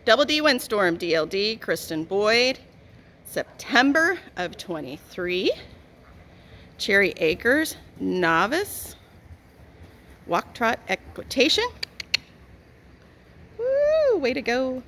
Double D Windstorm, DLD, Kristen Boyd, September of 23. Cherry Acres, Novice, Walk Trot Equitation. Woo, way to go.